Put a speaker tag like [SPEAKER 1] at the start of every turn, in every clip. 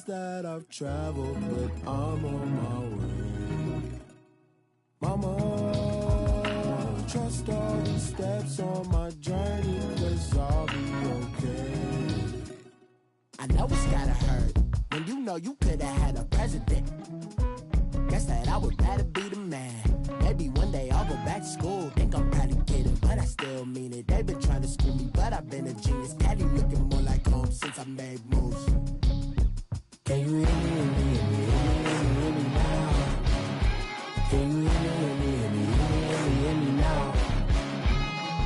[SPEAKER 1] miles that I've traveled, but I'm on my way. Mama, trust all the steps on my journey, 'cause I'll be okay. I know it's gotta hurt when you know you could've had a president. Guess that I would rather be the man. Maybe one day I'll go back to school. Think I'm probably kidding, but I still mean it. They've been trying to school me, but I've been a genius. Daddy looking more like home since I made moves. Can you hear me, hear me, hear me, hear me, hear me now? Can you hear me, hear me, hear me, hear me, hear me, hear me now?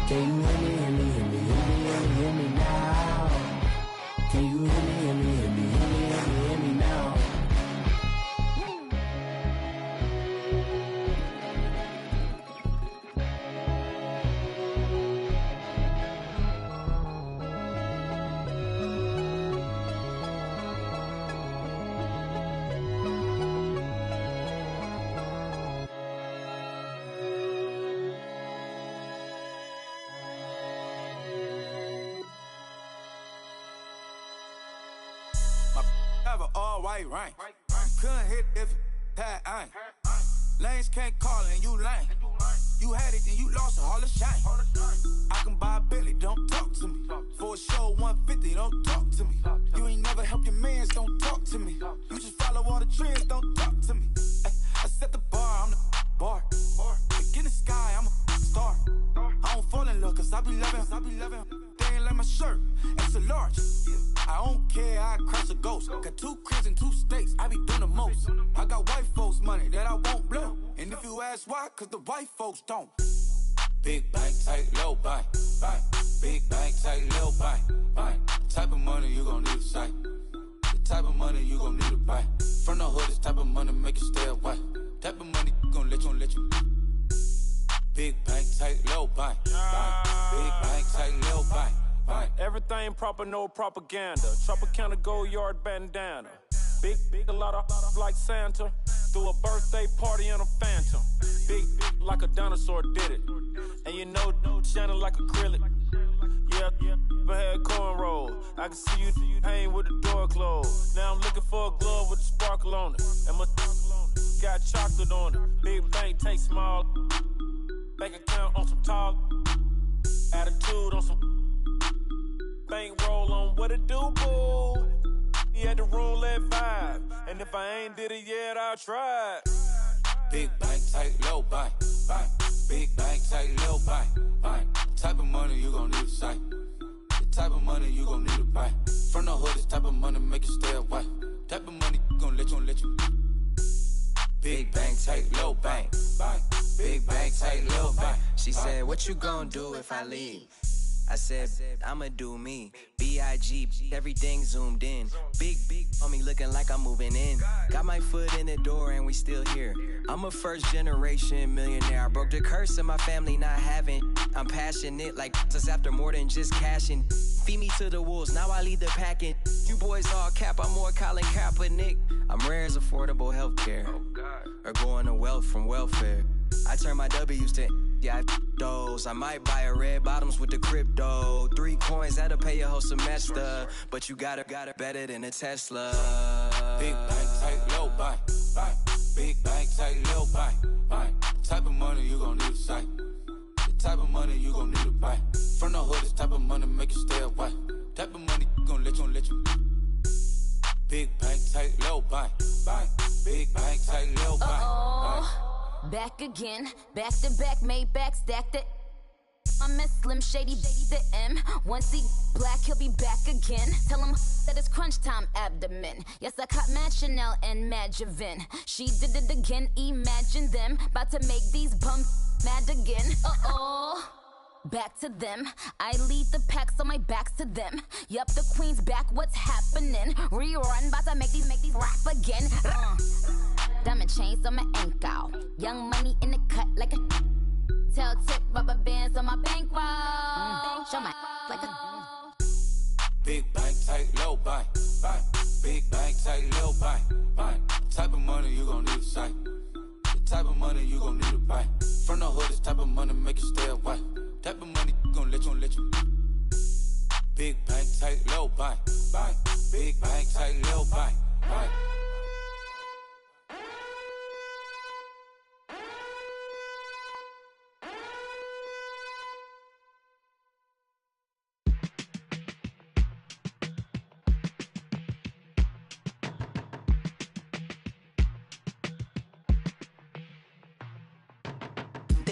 [SPEAKER 1] Can you hear me, hear me, hear me, hear me, hear me, hear me now? Can you hear me, hear me, hear me, hear me, hear me, hear me now?
[SPEAKER 2] All white rank. Couldn't hit if it had ain't. Lanes can't call and you lame. You had it and you lost all the shine. I can buy a Billy, don't talk to me. For a show 150, don't talk to me. You ain't never helped your mans, don't talk to me. You just follow all the trends, don't talk to me. I set the bar, I'm the bar. Look in the sky, I'm a star. I don't fall in love, 'cause I be loving. They ain't like my shirt, it's a large. I don't care, I crush a ghost. Got 2 cribs in 2 states, I be doing the most. I got white folks' money that I won't blow. And if you ask why, 'cause the white folks don't. Big bank, tight, low bank. Big bank, tight, low bank. Type of money you gon' need a sight. The type of money you gon' need to buy. From the hood, this type of money make you stay away. Type of money gon' let you. Big bank, tight, low bank. Big bank, tight, low bank.
[SPEAKER 3] Everything proper, no propaganda. Tropicana gold yard bandana. Big, a lot of like Santa. Threw a birthday party in a phantom. Big like a dinosaur did it. And you know, shining like acrylic. Yeah, but had cornrows. I can see you hang with the door closed. Now I'm looking for a glove with a sparkle on it. And my got chocolate on it. Big bank, take small. Bank account on some talk. Attitude on some. Bank roll on what it do, boo. He had the roulette vibe. And if I ain't did it yet, I'll try.
[SPEAKER 2] Big bank, tight, low bank. Big bank, tight, low bank. Type of money you gon' need a sight. The type of money you gon' need to buy. From the hood, this type of money make you stay away. Type of money gon' let you. Big bank, tight, low bank. Big bank, tight, low bank.
[SPEAKER 4] She said, what you gon' do if I leave? I said, I'ma do me. B.I.G. Everything zoomed in. Big on me looking like I'm moving in. Got my foot in the door and we still here. I'm a first generation millionaire. I broke the curse of my family not having. I'm passionate like us after more than just cashing. Feed me to the wolves, now I lead the packing. You boys all cap, I'm more Colin Kaepernick. I'm rare as affordable healthcare. Or going to wealth from welfare. I turn my W's to those. I might buy a red bottoms with the crypto. 3 coins, that'll pay your whole semester. But you got it better than a Tesla.
[SPEAKER 2] Big bank, tight, low bank. Big bank, tight, low bank. Type of money you gon' need a sight. The type of money you gon' need to buy. From the hood, this type of money make you stay away. Type of money gon' let you. Big bank, tight, low bank. Big bank, tight, low bank.
[SPEAKER 5] Back again, back to back, made back, stacked it. I'm a Slim Shady, the M. Once he black, he'll be back again. Tell him that it's crunch time abdomen. Yes, I caught Mad Chanel and Mad Javin. She did it again, imagine them. About to make these bums mad again. Back to them. I lead the pack, so my back's to them. Yup, the queen's back, what's happening? Rerun, about to make these rap again. Diamond chains on my ankle. Young money in the cut like a tail tip, rubber bands on my bankroll. Show my like a
[SPEAKER 2] big bank, tight, low bank. Big bank, tight, low bank. Type of money you gon' need a sight. The type of money you gon' need to buy. From the hood, this type of money make you stay away. Type of money gon' let you. Big bank, tight, low bank. Big bank, tight, low bank.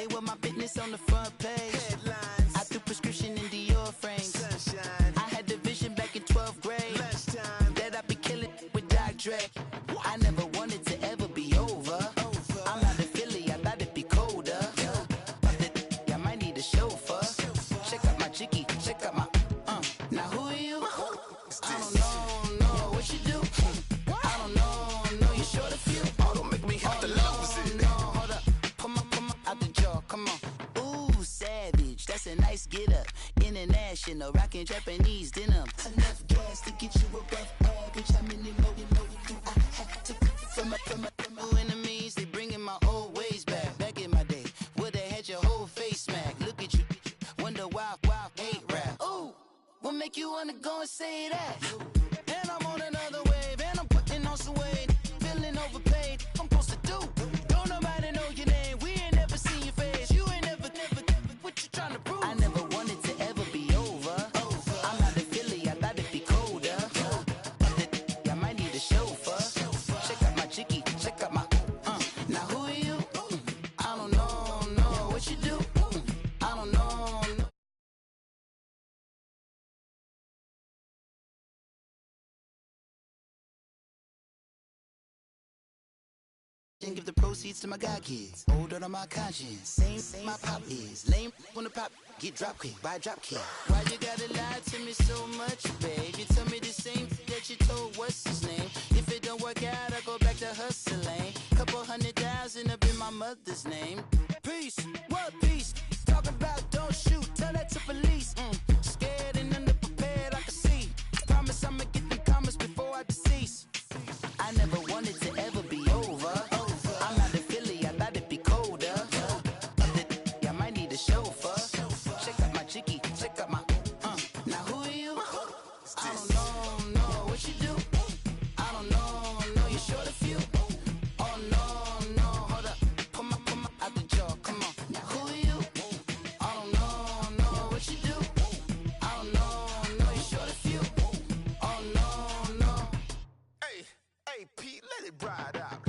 [SPEAKER 6] Today with my business on the front page. Headlines. I threw prescription in Dior frames. Sunshine. I had the vision back in 12th grade. Lunchtime. That I'd be killing with Dr. Dre. I never wanted to ever be over. I'm out of Philly, I thought it'd be colder. I might need a chauffeur. Check out my chicky, check out my now who are you? I don't know what you do. I don't know you short a few.
[SPEAKER 7] Oh, don't make me have to lose it.
[SPEAKER 6] No, hold up, pull my out the jaw, come on. Ooh, savage, that's a nice get up. International, rockin' Japanese denim. Enough gas to get you above average. How many more do I have to from my enemies? They bringing my old ways back. Back in my day, would've had your whole face smacked. Look at you, wonder why hate rap. Ooh, what make you wanna go and say that? And I'm on another wave, and I'm putting on some weight. Feeling overpaid, I'm supposed to do. Don't nobody know your name, we ain't never seen your face. You ain't never, what you trying to prove? I never wanted to ever be over. I'm out of Philly, I thought it'd be colder. I might need a chauffeur. Check out my chicky, check out my now who are you? I don't know what you do. I don't know. And give the proceeds to my god kids. Older on my conscience. Same my pop is. Lame when the pop get drop quick. Buy a drop kit. Why you gotta lie to me so much, babe? You tell me the same that you told what's his name. If it don't work out, I go back to hustling. Couple 100,000 up in my mother's name. Peace, what peace? Talk about don't shoot, tell that to police. Scared and underprepared, I can see. Promise I'ma get them comments before I decease. I never wanted to ever be over. I'm out of Philly, I thought it'd be colder. I might need a chauffeur. Check out my chicky, check out my now who are you? I don't know what you do. I don't know you short a few. Oh no, hold up, pull my out the jaw, come on. Now who are you? I don't know what you do. I don't know you short a few. Oh no.
[SPEAKER 7] Hey, Pete, let it ride out.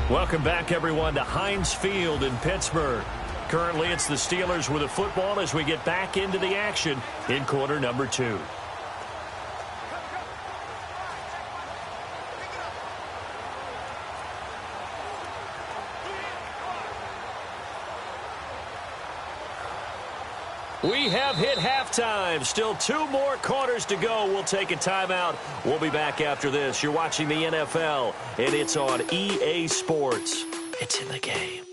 [SPEAKER 8] Welcome back, everyone, to Heinz Field in Pittsburgh. Currently, it's the Steelers with the football as we get back into the action in quarter number 2. We have hit halftime. Still 2 more quarters to go. We'll take a timeout. We'll be back after this. You're watching the NFL, and it's on EA Sports. It's in the game.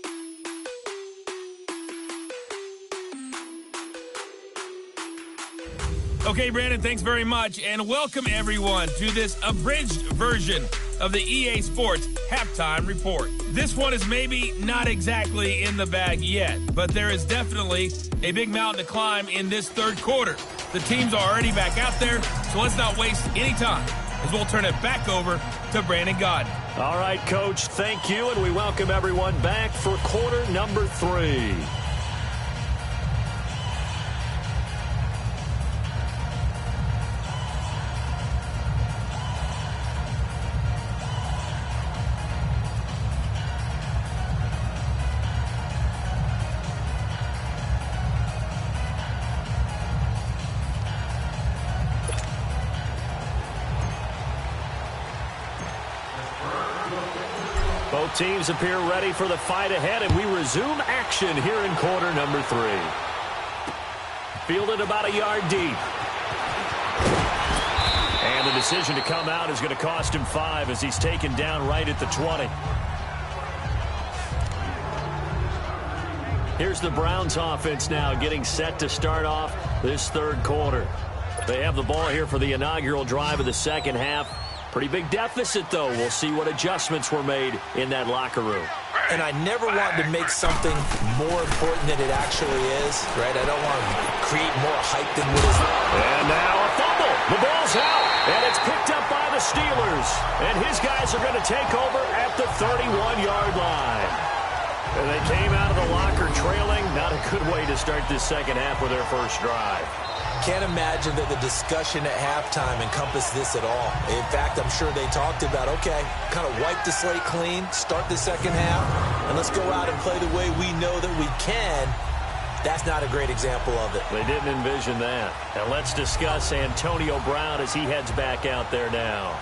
[SPEAKER 9] Okay, Brandon, thanks very much, and welcome everyone to this abridged version of the EA Sports Halftime Report. This one is maybe not exactly in the bag yet, but there is definitely a big mountain to climb in this third quarter. The teams are already back out there, so let's not waste any time as we'll turn it back over to Brandon Godden.
[SPEAKER 8] All right, Coach, thank you, and we welcome everyone back for quarter number 3. Both teams appear ready for the fight ahead, and we resume action here in quarter number 3. Fielded about a yard deep. And the decision to come out is going to cost him 5 as he's taken down right at the 20. Here's the Browns offense now getting set to start off this third quarter. They have the ball here for the inaugural drive of the second half. Pretty big deficit, though. We'll see what adjustments were made in that locker room.
[SPEAKER 10] And I never want to make something more important than it actually is, right? I don't want to create more hype than what is.
[SPEAKER 8] And now a fumble. The ball's out, and it's picked up by the Steelers. And his guys are going to take over at the 31-yard line. And they came out of the locker trailing. Not a good way to start this second half with their first drive.
[SPEAKER 10] Can't imagine that the discussion at halftime encompassed this at all. In fact, I'm sure they talked about, okay, kind of wipe the slate clean, start the second half, and let's go out and play the way we know that we can. That's not a great example of it.
[SPEAKER 8] They didn't envision that. And let's discuss Antonio Brown as he heads back out there now.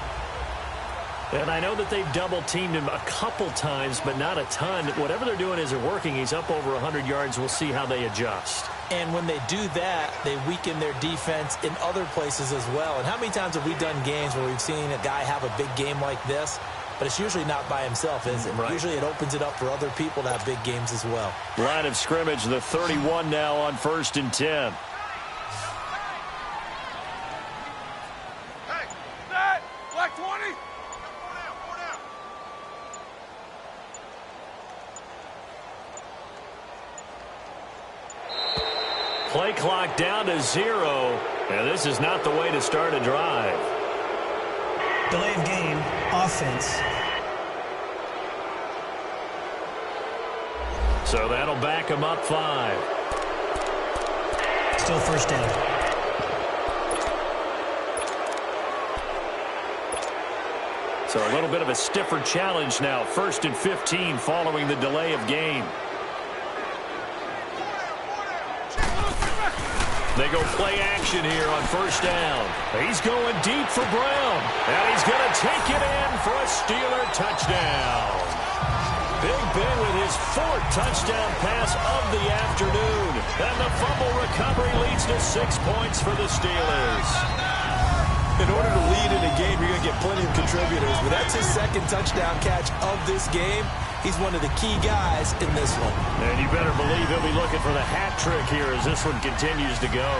[SPEAKER 8] And I know that they've double-teamed him a couple times, but not a ton. Whatever they're doing isn't working. He's up over 100 yards. We'll see how they adjust.
[SPEAKER 10] And when they do that, they weaken their defense in other places as well. And how many times have we done games where we've seen a guy have a big game like this? But it's usually not by himself, is it? Right. Usually it opens it up for other people to have big games as well.
[SPEAKER 8] Line of scrimmage, the 31 now on 1st and 10.
[SPEAKER 7] Hey, that, black 20.
[SPEAKER 8] Play clock down to 0, and this is not the way to start a drive.
[SPEAKER 11] Delay of game, offense.
[SPEAKER 8] So that'll back him up 5.
[SPEAKER 11] Still first down.
[SPEAKER 8] So a little bit of a stiffer challenge now. 1st and 15 following the delay of game. They go play action here on 1st down. He's going deep for Brown. And he's going to take it in for a Steeler touchdown. Big Ben with his 4th touchdown pass of the afternoon. And the fumble recovery leads to 6 points for the Steelers.
[SPEAKER 10] In order to lead in a game, you're going to get plenty of contributors. But that's his 2nd touchdown catch of this game. He's one of the key guys in this one.
[SPEAKER 8] And you better believe he'll be looking for the hat trick here as this one continues to go.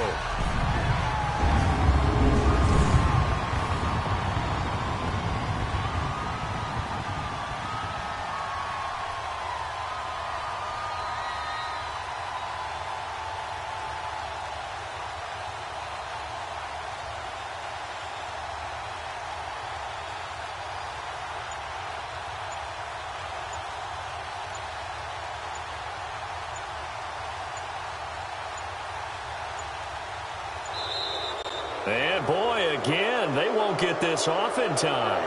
[SPEAKER 8] And boy, again, they won't get this off in time.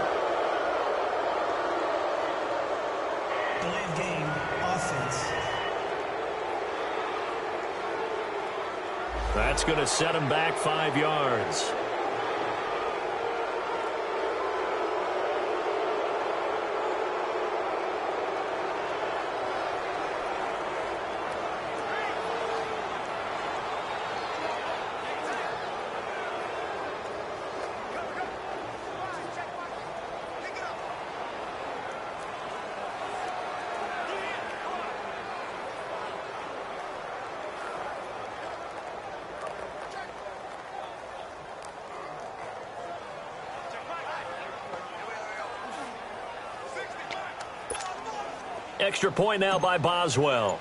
[SPEAKER 11] Delay of game, offense.
[SPEAKER 8] That's going to set him back 5 yards. Extra point now by Boswell.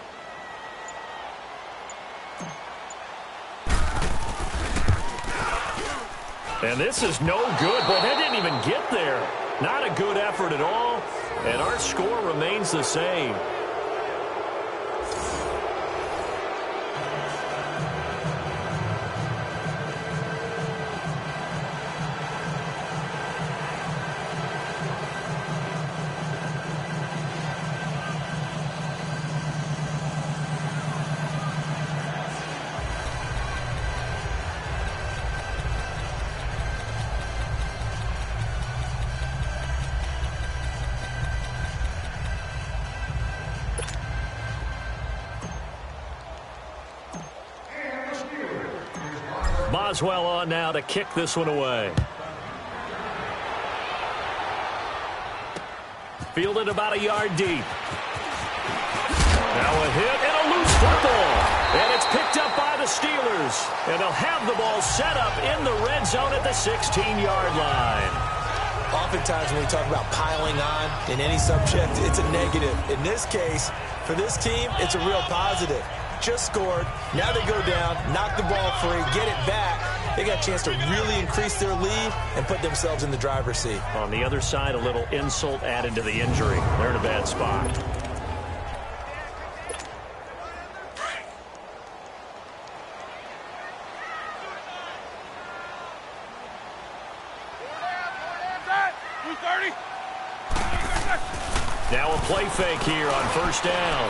[SPEAKER 8] And this is no good. Boy, that didn't even get there. Not a good effort at all. And our score remains the same. Boswell on now to kick this one away. Fielded about a yard deep. Now a hit and a loose football. And it's picked up by the Steelers. And they'll have the ball set up in the red zone at the 16-yard line.
[SPEAKER 10] Oftentimes when we talk about piling on in any subject, it's a negative. In this case, for this team, it's a real positive. Just scored. Now they go down, knock the ball free, get it back. They got a chance to really increase their lead and put themselves in the driver's seat.
[SPEAKER 8] On the other side, a little insult added to the injury. They're in a bad spot. play fake here on first down.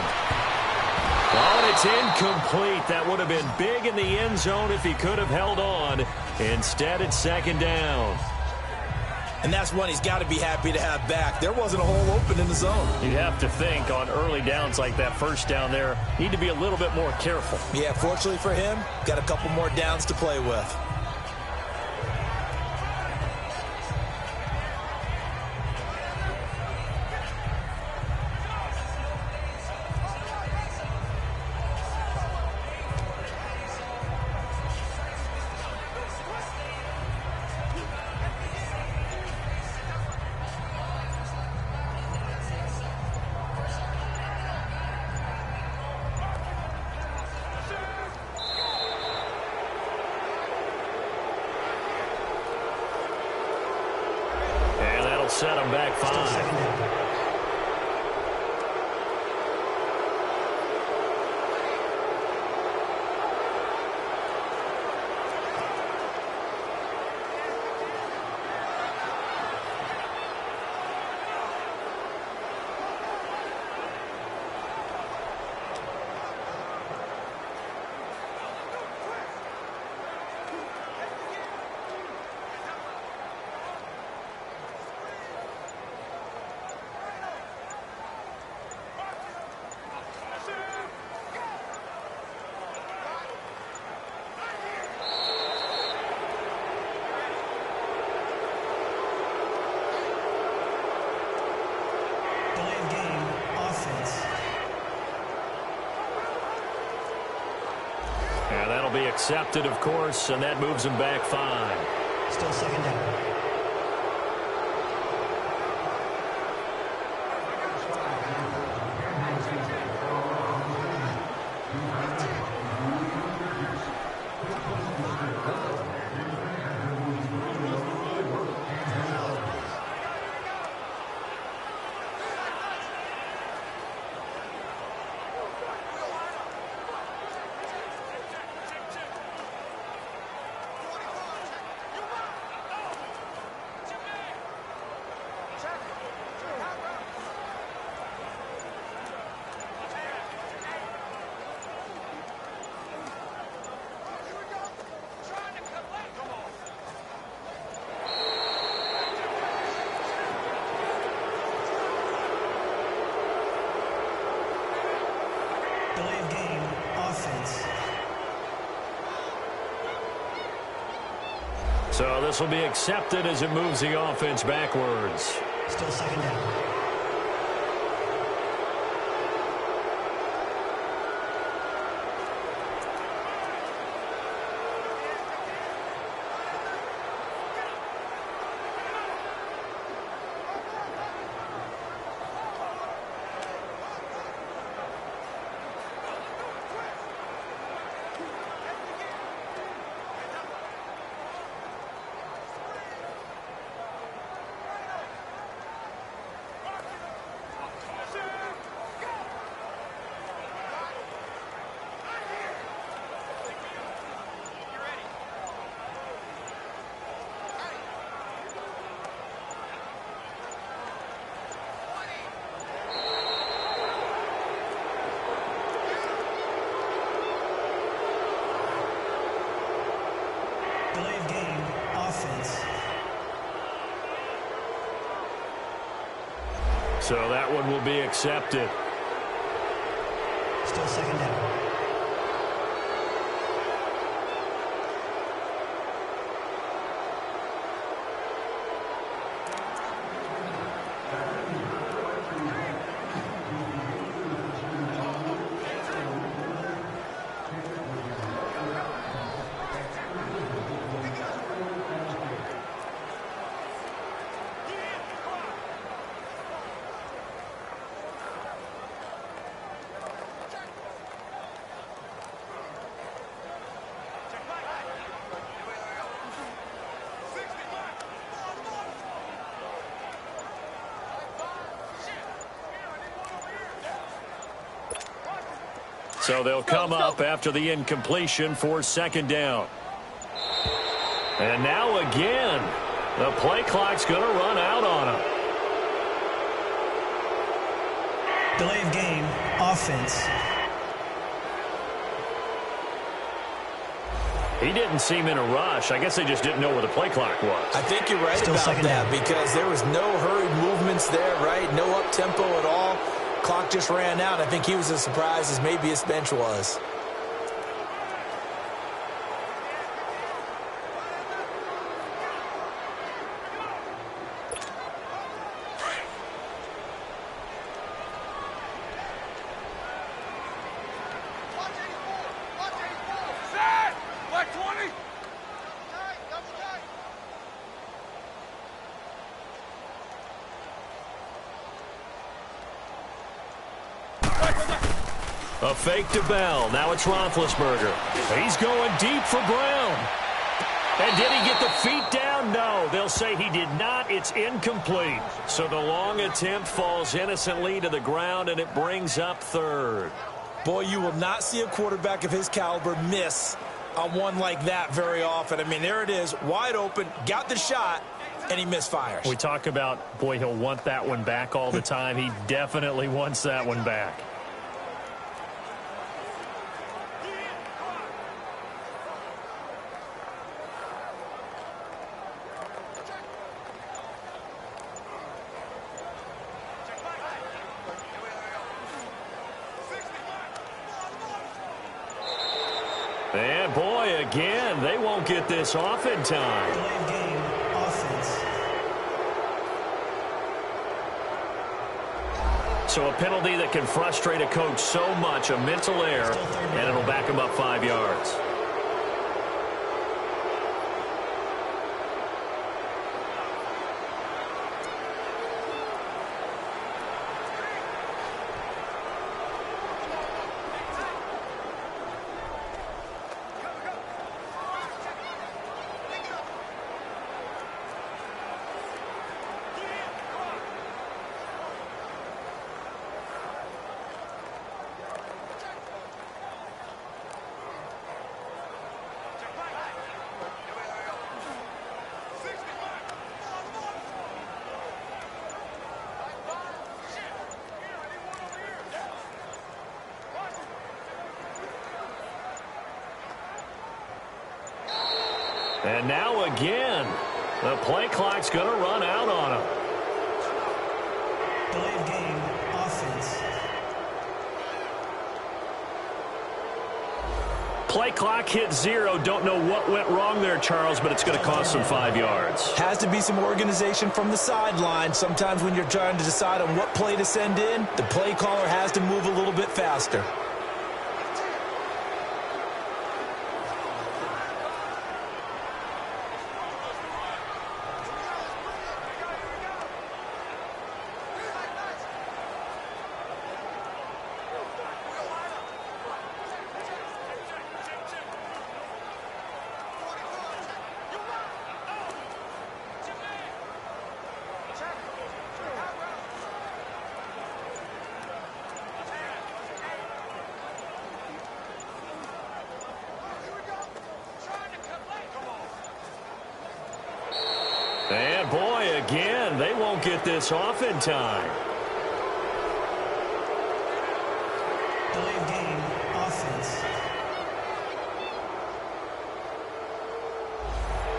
[SPEAKER 8] Oh, and it's incomplete. That would have been big in the end zone if he could have held on. Instead, it's second down.
[SPEAKER 10] And that's one he's got to be happy to have back. There wasn't a hole open in the zone.
[SPEAKER 8] You'd have to think on early downs like that first down there, need to be a little bit more careful.
[SPEAKER 10] Yeah, fortunately for him, got a couple more downs to play with.
[SPEAKER 8] Set him back 5. And that'll be accepted, of course, and that moves him back 5.
[SPEAKER 11] Still second down. Delayed game, offense.
[SPEAKER 8] So this will be accepted as it moves the offense backwards.
[SPEAKER 11] Still second down. Delayed game, offense.
[SPEAKER 8] So that one will be accepted.
[SPEAKER 11] Still second down.
[SPEAKER 8] So they'll come up after the incompletion for second down. And now again, the play clock's going to run out on them.
[SPEAKER 11] Delay of game, offense.
[SPEAKER 8] He didn't seem in a rush. I guess they just didn't know where the play clock was.
[SPEAKER 10] I think you're right about that because there was no hurried movements there, right? No up-tempo at all. Clock just ran out. I think he was as surprised as maybe his bench was.
[SPEAKER 8] A fake to Bell. Now it's Roethlisberger. He's going deep for Brown. And did he get the feet down? No. They'll say he did not. It's incomplete. So the long attempt falls innocently to the ground, and it brings up third.
[SPEAKER 10] Boy, you will not see a quarterback of his caliber miss on one like that very often. I mean, there it is, wide open, got the shot, and he misfires.
[SPEAKER 8] We talk about, boy, he'll want that one back all the time. He definitely wants that one back. And boy, again, they won't get this off in time.
[SPEAKER 11] Delay of game, offense.
[SPEAKER 8] So a penalty that can frustrate a coach so much, a mental error, and it'll back him up 5 yards. And now again, the play clock's going to run out on him.
[SPEAKER 11] Delay of game, offense.
[SPEAKER 8] Play clock hit 0. Don't know what went wrong there, Charles, but it's going to cost them 5 yards.
[SPEAKER 10] Has to be some organization from the sideline. Sometimes when you're trying to decide on what play to send in, the play caller has to move a little bit faster.
[SPEAKER 8] And boy, again, they won't get this off in time.
[SPEAKER 11] Delay of game, offense.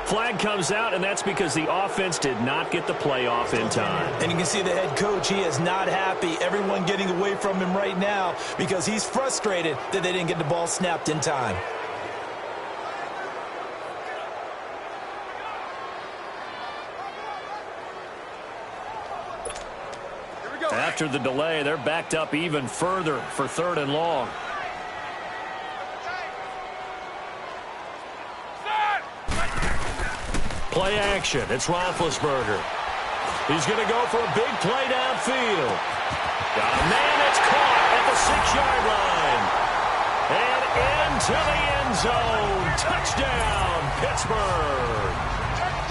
[SPEAKER 8] Flag comes out, and that's because the offense did not get the play off in time.
[SPEAKER 10] And you can see the head coach, he is not happy. Everyone getting away from him right now because he's frustrated that they didn't get the ball snapped in time.
[SPEAKER 8] After the delay, they're backed up even further for 3rd and long. Play action. It's Roethlisberger. He's going to go for a big play downfield. Got a man that's caught at the 6-yard line. And into the end zone. Touchdown, Pittsburgh.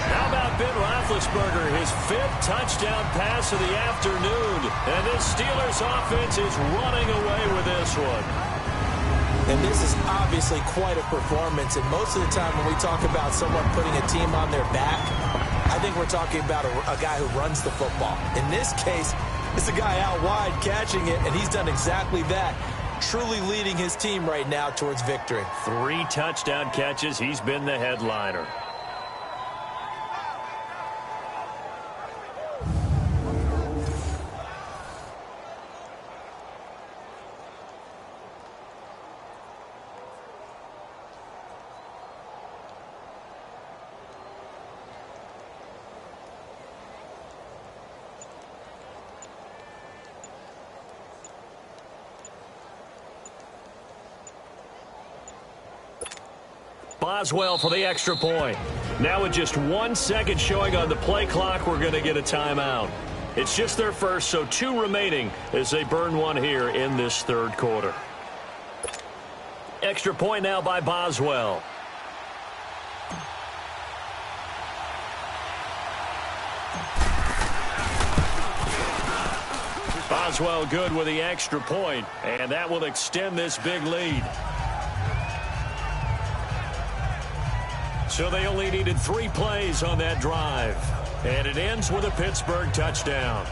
[SPEAKER 8] How about Ben Roethlisberger, his 5th touchdown pass of the afternoon. And this Steelers offense is running away with this one.
[SPEAKER 10] And this is obviously quite a performance. And most of the time when we talk about someone putting a team on their back, I think we're talking about a guy who runs the football. In this case, It's a guy out wide catching it, and he's done exactly that. Truly leading his team right now towards victory.
[SPEAKER 8] 3 touchdown catches. He's been the headliner. Boswell for the extra point. Now with just 1 second showing on the play clock, we're going to get a timeout. It's just their first, so 2 remaining as they burn 1 here in this third quarter. Extra point now by Boswell. Boswell good with the extra point, and that will extend this big lead. So they only needed 3 plays on that drive. And it ends with a Pittsburgh touchdown.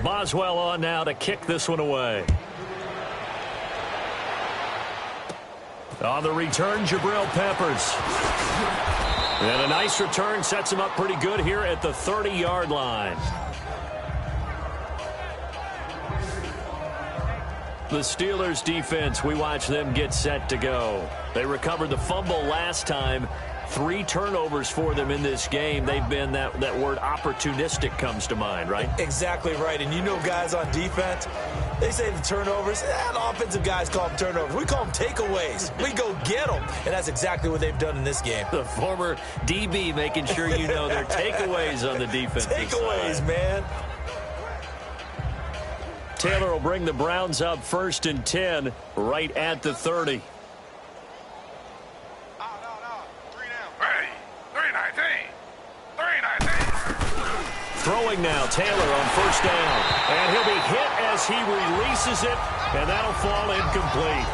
[SPEAKER 8] Boswell on now to kick this one away. On the return, Jabril Peppers. And a nice return sets him up pretty good here at the 30-yard line. The Steelers defense, we watch them get set to go. They recovered the fumble last time. 3 turnovers for them in this game. They've been, that word opportunistic comes to mind, right?
[SPEAKER 10] Exactly right. And you know guys on defense, they say the turnovers, the offensive guys call them turnovers. We call them takeaways. We go get them. And that's exactly what they've done in this game.
[SPEAKER 8] The former DB making sure you know their takeaways on the defensive
[SPEAKER 10] takeaways,
[SPEAKER 8] side.
[SPEAKER 10] Man.
[SPEAKER 8] Taylor will bring the Browns up 1st and 10 right at the 30. Throwing now, Taylor on 1st down. And he'll be hit as he releases it, and that'll fall incomplete.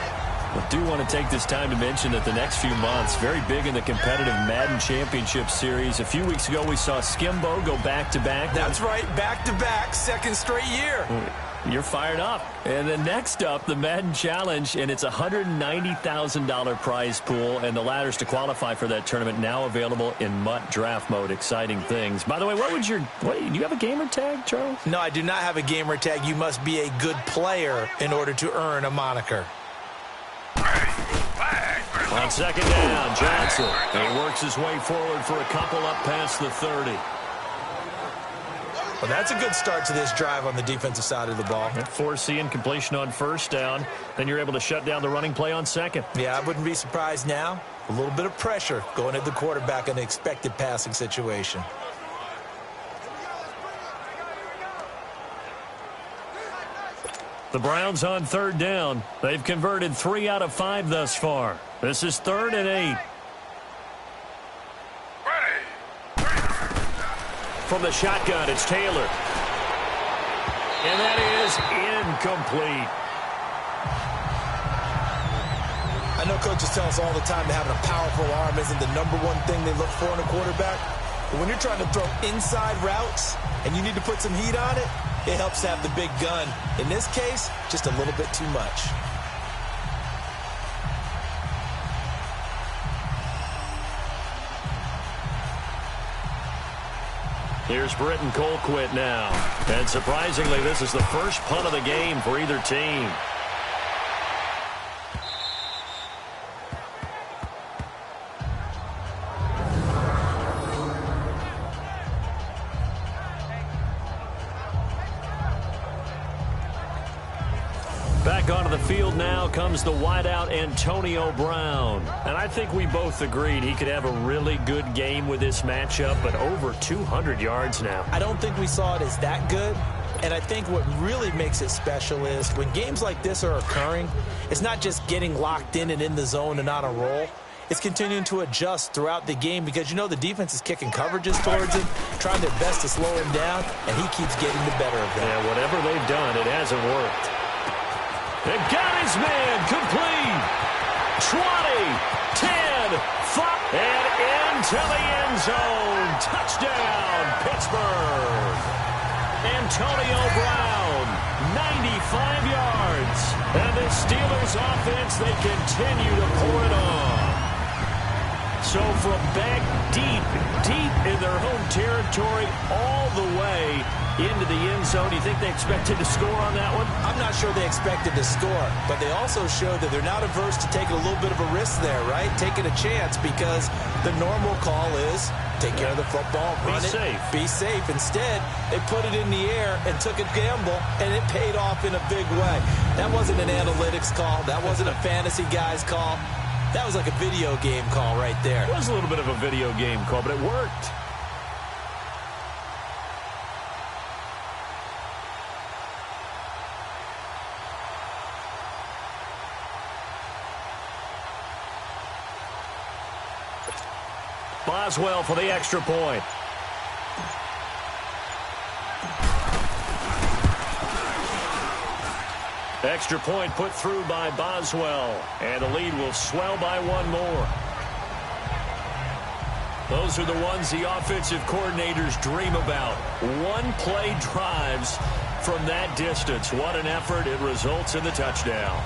[SPEAKER 8] I do want to take this time to mention that the next few months, very big in the competitive Madden Championship Series. A few weeks ago, we saw Skimbo go back-to-back.
[SPEAKER 10] That's right, back-to-back, second straight year.
[SPEAKER 8] You're fired up. And then next up, the Madden Challenge, and it's a $190,000 prize pool, and the ladders to qualify for that tournament now available in MUT draft mode. Exciting things. By the way, do you have a gamer tag, Charles?
[SPEAKER 10] No, I do not have a gamer tag. You must be a good player in order to earn a moniker.
[SPEAKER 8] On second down, Johnson. And he works his way forward for a couple up past the 30.
[SPEAKER 10] Well, that's a good start to this drive on the defensive side of the ball.
[SPEAKER 8] Forcing completion on first down. Then you're able to shut down the running play on second.
[SPEAKER 10] Yeah, I wouldn't be surprised now. A little bit of pressure going at the quarterback in an expected passing situation.
[SPEAKER 8] The Browns on third down. They've converted 3 out of 5 thus far. This is 3rd and 8. From the shotgun, it's Taylor. And that is incomplete.
[SPEAKER 10] I know coaches tell us all the time that having a powerful arm isn't the number one thing they look for in a quarterback. But when you're trying to throw inside routes and you need to put some heat on it, it helps to have the big gun. In this case, just a little bit too much.
[SPEAKER 8] Here's Britton Colquitt now. And surprisingly, this is the first punt of the game for either team. Back onto the field now comes the wideout Antonio Brown. And I think we both agreed he could have a really good game with this matchup, but over 200 yards now.
[SPEAKER 10] I don't think we saw it as that good. And I think what really makes it special is when games like this are occurring, it's not just getting locked in and in the zone and on a roll. It's continuing to adjust throughout the game because, you know, the defense is kicking coverages towards him, trying their best to slow him down, and he keeps getting the better of them.
[SPEAKER 8] Yeah, whatever they've done, it hasn't worked. They've got his man complete. 20, 10, 5, and into the end zone. Touchdown, Pittsburgh. Antonio Brown, 95 yards. And the Steelers offense, they continue to pour it on. So from back deep in their home territory, all the way into the end zone. Do you think they expected to score on that one?
[SPEAKER 10] I'm not sure they expected to score, but they also showed that they're not averse to taking a little bit of a risk there, right? Taking a chance because the normal call is take care of the football, run it, be safe. Instead, they put it in the air and took a gamble, and it paid off in a big way. That wasn't an analytics call. That wasn't a fantasy guy's call. That was like a video game call right there.
[SPEAKER 8] It was a little bit of a video game call, but it worked. Boswell for the extra point. Extra point put through by Boswell, and the lead will swell by one more. Those are the ones the offensive coordinators dream about. One-play drives from that distance. What an effort. It results in the touchdown.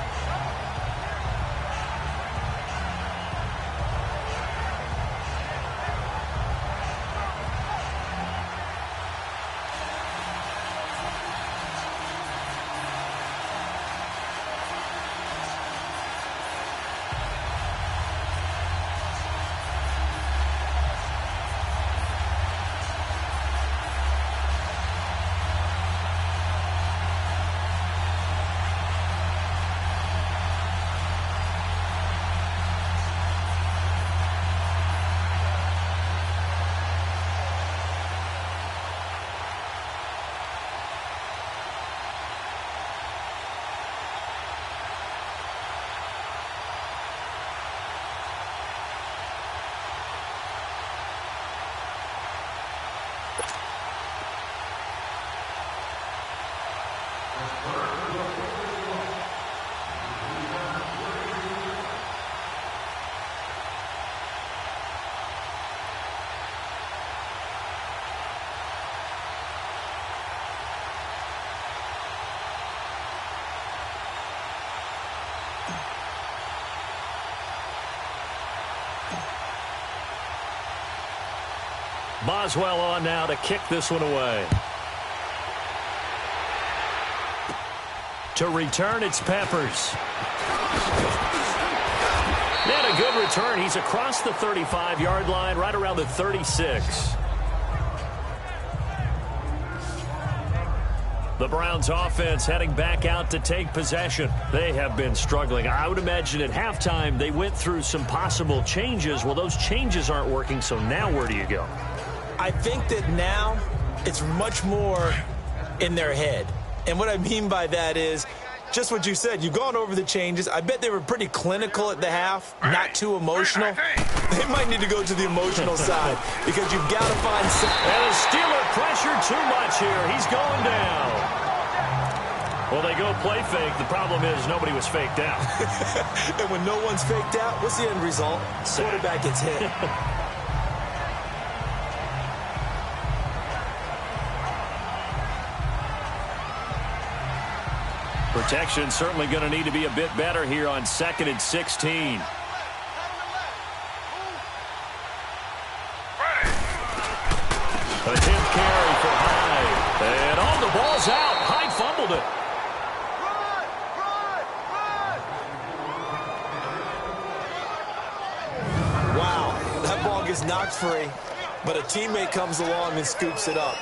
[SPEAKER 8] Boswell on now to kick this one away. To return, it's Peppers. And a good return. He's across the 35-yard line, right around the 36. The Browns offense heading back out to take possession. They have been struggling. I would imagine at halftime they went through some possible changes. Well, those changes aren't working, so now where do you go?
[SPEAKER 10] I think that now it's much more in their head. And what I mean by that is just what you said. You've gone over the changes. I bet they were pretty clinical at the half, not too emotional. They might need to go to the emotional side because you've got to find some.
[SPEAKER 8] And the Steeler pressure too much here. He's going down. Well, they go play fake. The problem is nobody was faked out.
[SPEAKER 10] And when no one's faked out, what's the end result? Quarterback gets hit.
[SPEAKER 8] Protection certainly going to need to be a bit better here on 2nd and 16. Attempt carry for Hyde. And the ball's out. Hyde fumbled it.
[SPEAKER 10] Wow, that ball gets knocked free, but a teammate comes along and scoops it up.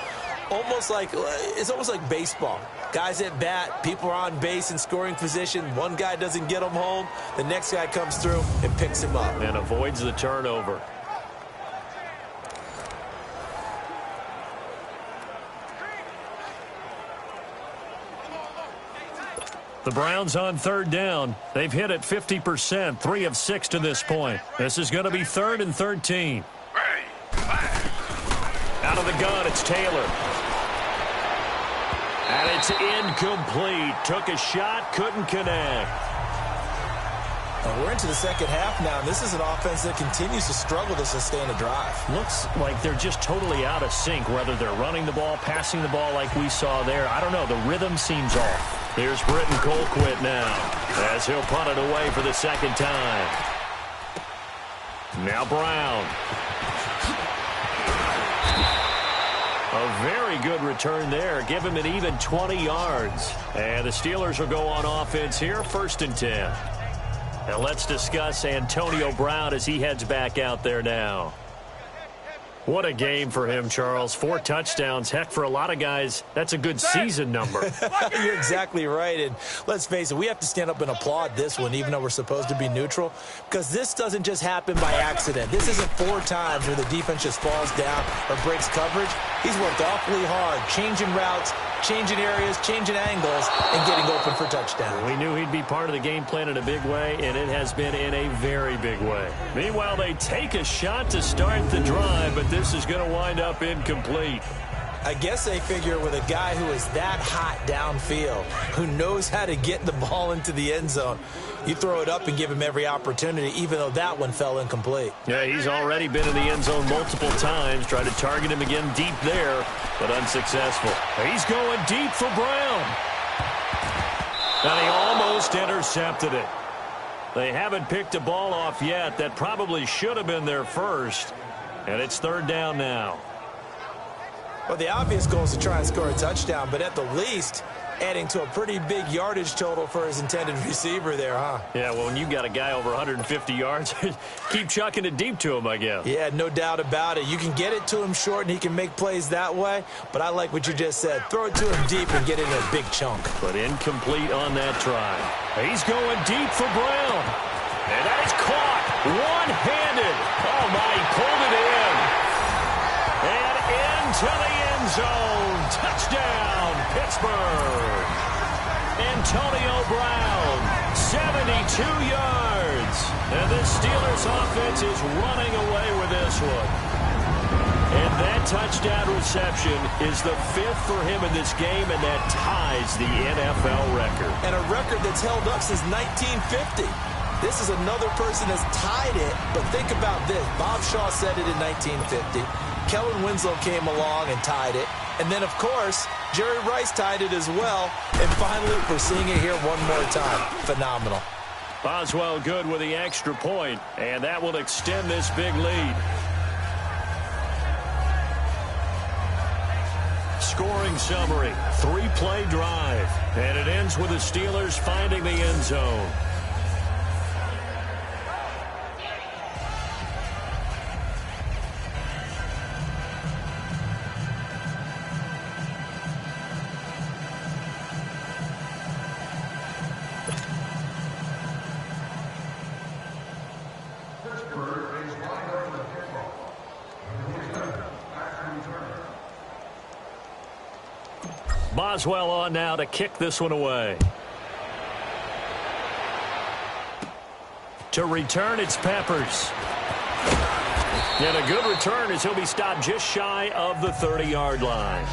[SPEAKER 10] It's almost like baseball. Guys at bat, people are on base in scoring position. One guy doesn't get him home. The next guy comes through and picks him up.
[SPEAKER 8] And avoids the turnover. The Browns on 3rd down. They've hit it 50%, 3 of 6 to this point. This is going to be 3rd and 13. Out of the gun, it's Taylor. And it's incomplete. Took a shot, couldn't connect.
[SPEAKER 10] And we're into the second half now. This is an offense that continues to struggle to sustain a drive.
[SPEAKER 8] Looks like they're just totally out of sync, whether they're running the ball, passing the ball like we saw there. I don't know. The rhythm seems off. Here's Britton Colquitt now as he'll punt it away for the second time. Now Brown. A very good return there. Give him an even 20 yards. And the Steelers will go on offense here, 1st and 10. And let's discuss Antonio Brown as he heads back out there now. What a game for him, Charles. 4 touchdowns. Heck, for a lot of guys, that's a good season number.
[SPEAKER 10] You're exactly right. And let's face it, we have to stand up and applaud this one, even though we're supposed to be neutral, because this doesn't just happen by accident. This isn't 4 times where the defense just falls down or breaks coverage. He's worked awfully hard, changing routes, changing areas, changing angles, and getting open for touchdowns.
[SPEAKER 8] We knew he'd be part of the game plan in a big way, and it has been in a very big way. Meanwhile, they take a shot to start the drive, but this is going to wind up incomplete.
[SPEAKER 10] I guess they figure with a guy who is that hot downfield, who knows how to get the ball into the end zone, you throw it up and give him every opportunity, even though that one fell incomplete.
[SPEAKER 8] Yeah, he's already been in the end zone multiple times. Tried to target him again deep there, but unsuccessful. He's going deep for Brown. And he almost intercepted it. They haven't picked a ball off yet. That probably should have been their first. And it's 3rd down now.
[SPEAKER 10] Well, the obvious goal is to try and score a touchdown, but at the least, adding to a pretty big yardage total for his intended receiver there, huh?
[SPEAKER 8] Yeah, well, when you got a guy over 150 yards, keep chucking it deep to him, I guess.
[SPEAKER 10] Yeah, no doubt about it. You can get it to him short, and he can make plays that way, but I like what you just said. Throw it to him deep and get it in a big chunk.
[SPEAKER 8] But incomplete on that try. He's going deep for Brown. And that is caught one-handed. Oh, my, he pulled it in. And into the end zone. Touchdown, Pittsburgh. Antonio Brown, 72 yards. And this Steelers offense is running away with this one. And that touchdown reception is the 5th for him in this game, and that ties the NFL record.
[SPEAKER 10] And a record that's held up since 1950. This is another person that's tied it, but think about this. Bob Shaw said it in 1950. Kellen Winslow came along and tied it. And then, of course, Jerry Rice tied it as well. And finally, we're seeing it here one more time. Phenomenal.
[SPEAKER 8] Boswell good with the extra point, and that will extend this big lead. scoring summary. 3-play drive. And it ends with the Steelers finding the end zone. Boswell on now to kick this one away. To return, it's Peppers. And a good return as he'll be stopped just shy of the 30-yard line.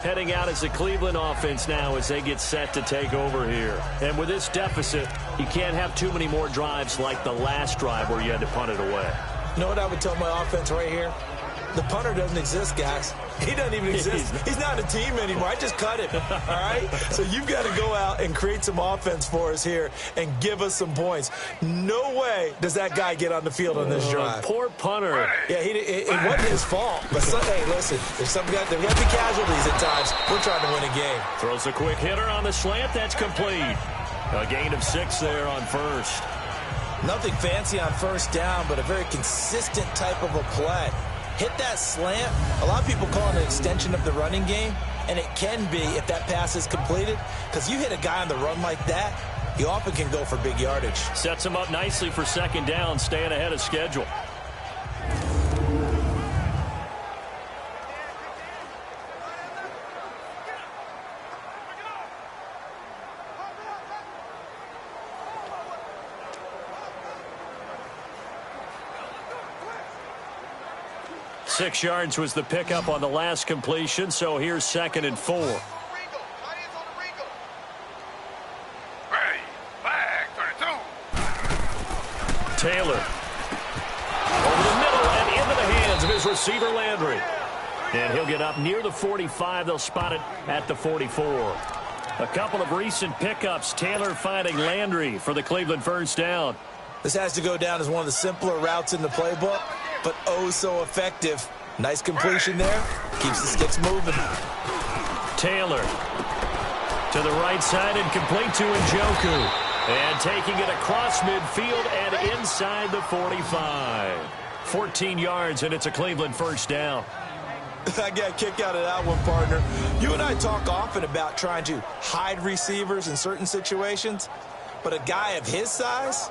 [SPEAKER 8] Heading out as the Cleveland offense now as they get set to take over here. And with this deficit, you can't have too many more drives like the last drive where you had to punt it away.
[SPEAKER 10] You know what I would tell my offense right here? The punter doesn't exist, guys. He doesn't even exist. He's not a team anymore. I just cut him, all right? So you've got to go out and create some offense for us here and give us some points. No way does that guy get on the field on this drive.
[SPEAKER 8] Poor punter.
[SPEAKER 10] Yeah, it wasn't his fault. But, hey, listen, there's got to be casualties at times. We're trying to win a game.
[SPEAKER 8] Throws a quick hitter on the slant. That's complete. A gain of 6 there on first.
[SPEAKER 10] Nothing fancy on first down, but a very consistent type of a play. Hit that slant. A lot of people call it an extension of the running game, and it can be if that pass is completed, because you hit a guy on the run like that, he often can go for big yardage.
[SPEAKER 8] Sets him up nicely for second down, staying ahead of schedule. Six yards was the pickup on the last completion, so here's 2nd and 4. Taylor. Over the middle and into the hands of his receiver, Landry. And he'll get up near the 45. They'll spot it at the 44. A couple of recent pickups. Taylor finding Landry for the Cleveland first down.
[SPEAKER 10] This has to go down as one of the simpler routes in the playbook, but oh so effective. Nice completion there. Keeps the sticks moving.
[SPEAKER 8] Taylor to the right side and complete to Njoku. And taking it across midfield and inside the 45. 14 yards, and it's a Cleveland first down.
[SPEAKER 10] I got a kick out of that one, partner. You and I talk often about trying to hide receivers in certain situations, but a guy of his size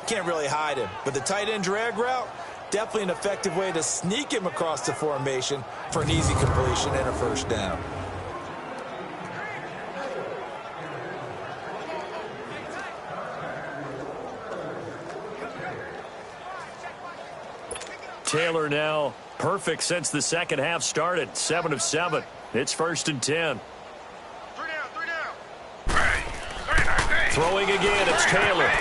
[SPEAKER 10] can't really hide him. But the tight end drag route, definitely an effective way to sneak him across the formation for an easy completion and a first down.
[SPEAKER 8] Taylor now perfect since the second half started. 7 of 7. It's 1st and 10. Throwing again, it's Taylor.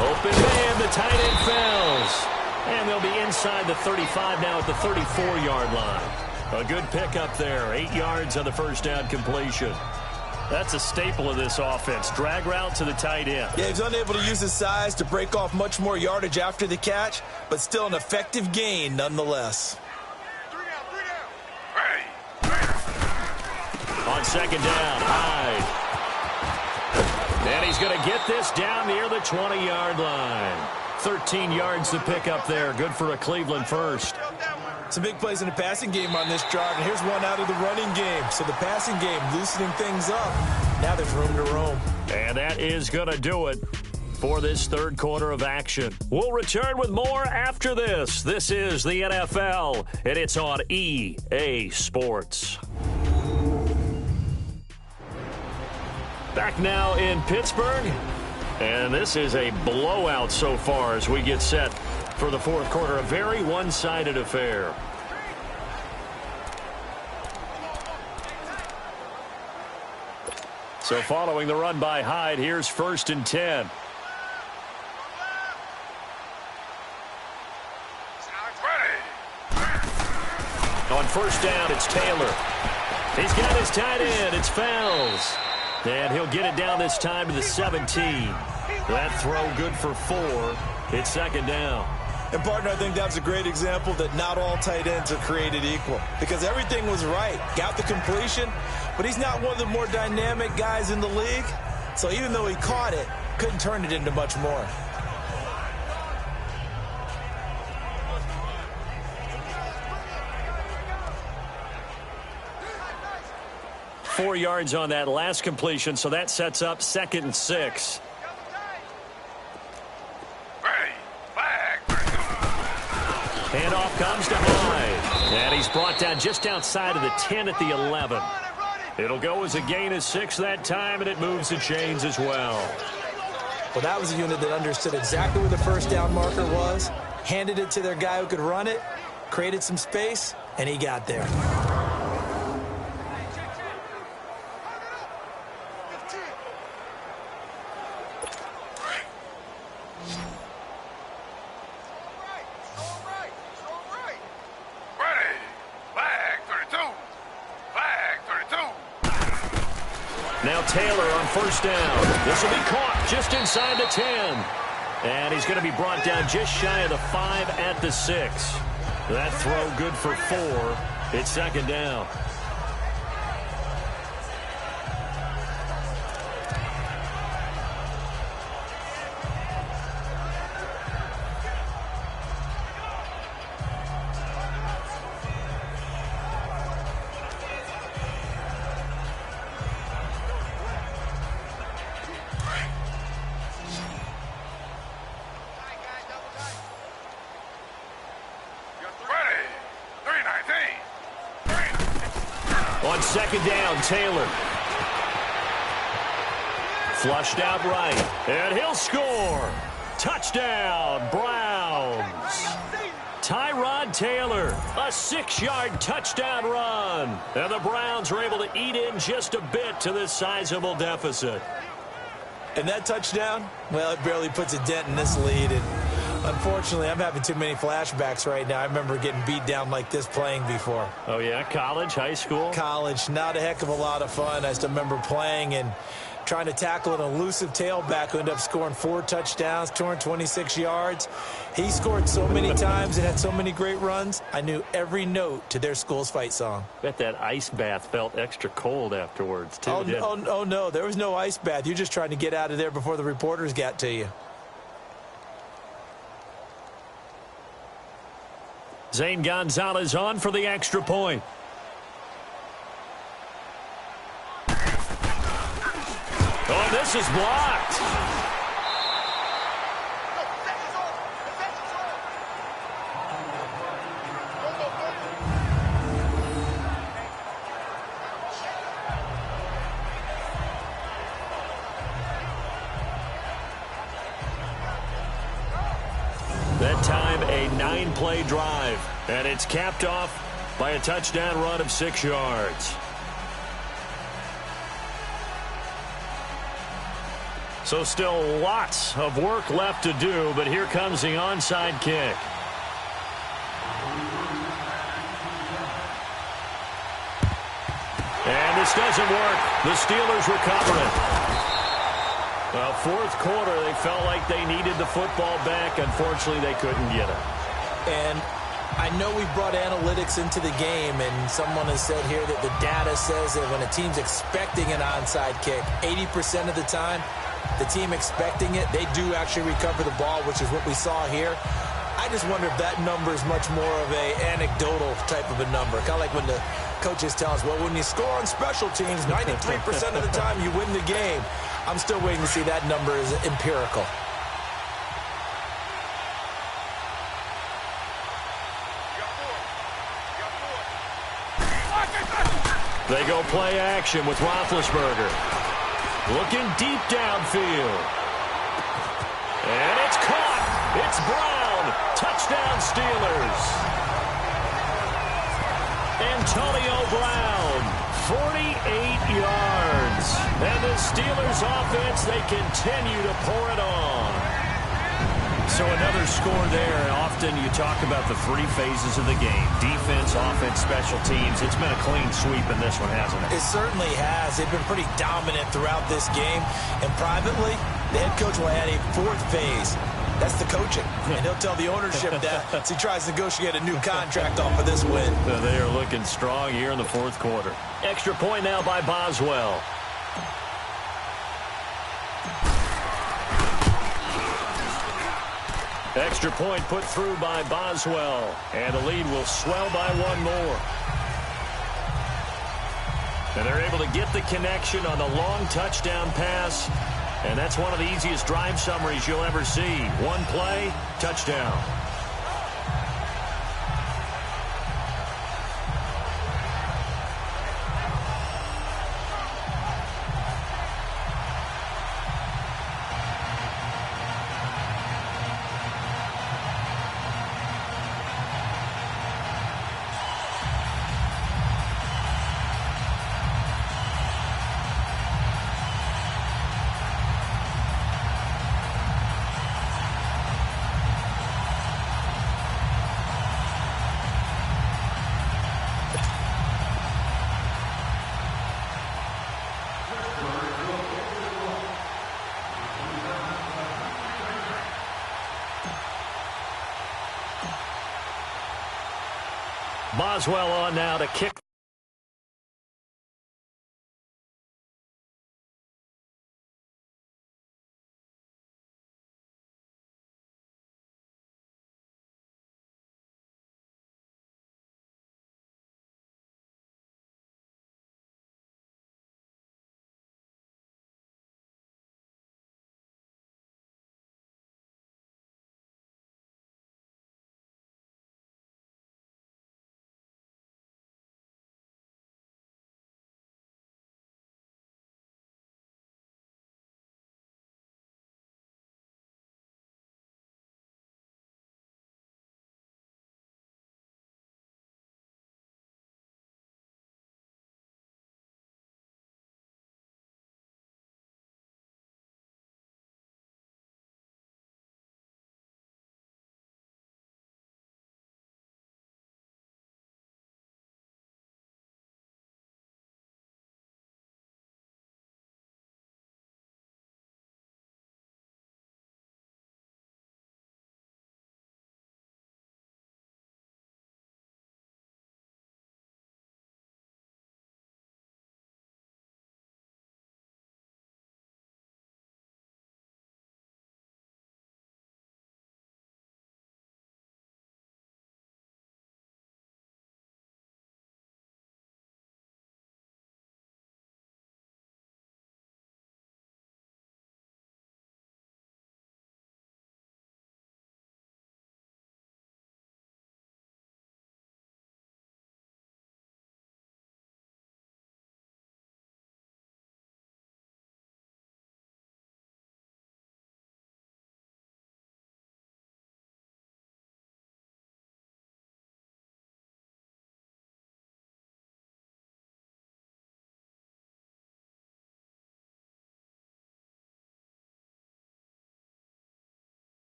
[SPEAKER 8] Open man, the tight end fouls. And they'll be inside the 35 now at the 34-yard line. A good pickup there. 8 yards on the first down completion. That's a staple of this offense. Drag route to the tight end.
[SPEAKER 10] Yeah, he's unable to use his size to break off much more yardage after the catch, but still an effective gain nonetheless.
[SPEAKER 8] On second down, Hyde. And he's going to get this down near the 20-yard line. 13 yards to pick up there. Good for a Cleveland first.
[SPEAKER 10] Some big plays in the passing game on this drive, and here's one out of the running game. So the passing game loosening things up. Now there's room to roam.
[SPEAKER 8] And that is going to do it for this third quarter of action. We'll return with more after this. This is the NFL, and it's on EA Sports. Back now in Pittsburgh, and this is a blowout so far as we get set for the fourth quarter. A very one-sided affair. So following the run by Hyde, here's 1st and 10. On first down, it's Taylor. He's got his tight end. It's Fowles. And he'll get it down this time to the 17. That throw good for 4. It's second down.
[SPEAKER 10] And, partner, I think that was a great example that not all tight ends are created equal because everything was right. Got the completion, but he's not one of the more dynamic guys in the league. So even though he caught it, couldn't turn it into much more.
[SPEAKER 8] Four yards on that last completion, so that sets up 2nd and 6. Handoff comes to Hyde. And he's brought down just outside of the 10 at the 11. It'll go as a gain of 6 that time, and it moves the chains as well.
[SPEAKER 10] Well, that was a unit that understood exactly where the first down marker was, handed it to their guy who could run it, created some space, and he got there.
[SPEAKER 8] Now Taylor on first down. This will be caught just inside the 10. And he's going to be brought down just shy of the 5 at the 6. That throw good for 4. It's 2nd down. On 2nd down, Taylor. Flushed out right, and he'll score. Touchdown, Browns. Tyrod Taylor, a 6-yard touchdown run. And the Browns are able to eat in just a bit to this sizable deficit.
[SPEAKER 10] And that touchdown, well, it barely puts a dent in this lead. And unfortunately, I'm having too many flashbacks right now. I remember getting beat down like this playing before.
[SPEAKER 8] Oh, yeah? College, high school?
[SPEAKER 10] College. Not a heck of a lot of fun. I still remember playing and trying to tackle an elusive tailback who ended up scoring 4 touchdowns, 226 yards. He scored so many times and had so many great runs, I knew every note to their school's fight song.
[SPEAKER 8] Bet that ice bath felt extra cold afterwards, too.
[SPEAKER 10] Oh, no. There was no ice bath. You're just trying to get out of there before the reporters got to you.
[SPEAKER 8] Zane Gonzalez on for the extra point. Oh, this is blocked. That time a 9-play drive, and it's capped off by a touchdown run of 6 yards. So still lots of work left to do, but here comes the onside kick. And this doesn't work. The Steelers recover it. Well, 4th quarter, they felt like they needed the football back. Unfortunately, they couldn't get it.
[SPEAKER 10] And I know we've brought analytics into the game, and someone has said here that the data says that when a team's expecting an onside kick, 80% of the time, the team expecting it, they do actually recover the ball, which is what we saw here. I just wonder if that number is much more of a anecdotal type of a number. Kind of like when the coaches tell us, well, when you score on special teams, 93% of the time you win the game. I'm still waiting to see that number is empirical.
[SPEAKER 8] They go play action with Roethlisberger. Looking deep downfield. And it's caught. It's Brown. Touchdown Steelers. Antonio Brown, 48 yards. And the Steelers offense, they continue to pour it on. So another score there. Often you talk about the 3 phases of the game. Defense, offense, special teams. It's been a clean sweep in this one, hasn't it?
[SPEAKER 10] It certainly has. They've been pretty dominant throughout this game. And privately, the head coach will add a 4th phase. That's the coaching. And he'll tell the ownership that as he tries to negotiate a new contract off of this win.
[SPEAKER 8] They are looking strong here in the fourth quarter. Extra point now by Boswell. Extra point put through by Boswell. And the lead will swell by one more. And they're able to get the connection on the long touchdown pass. And that's one of the easiest drive summaries you'll ever see. One play, touchdown. Boswell on now to kick.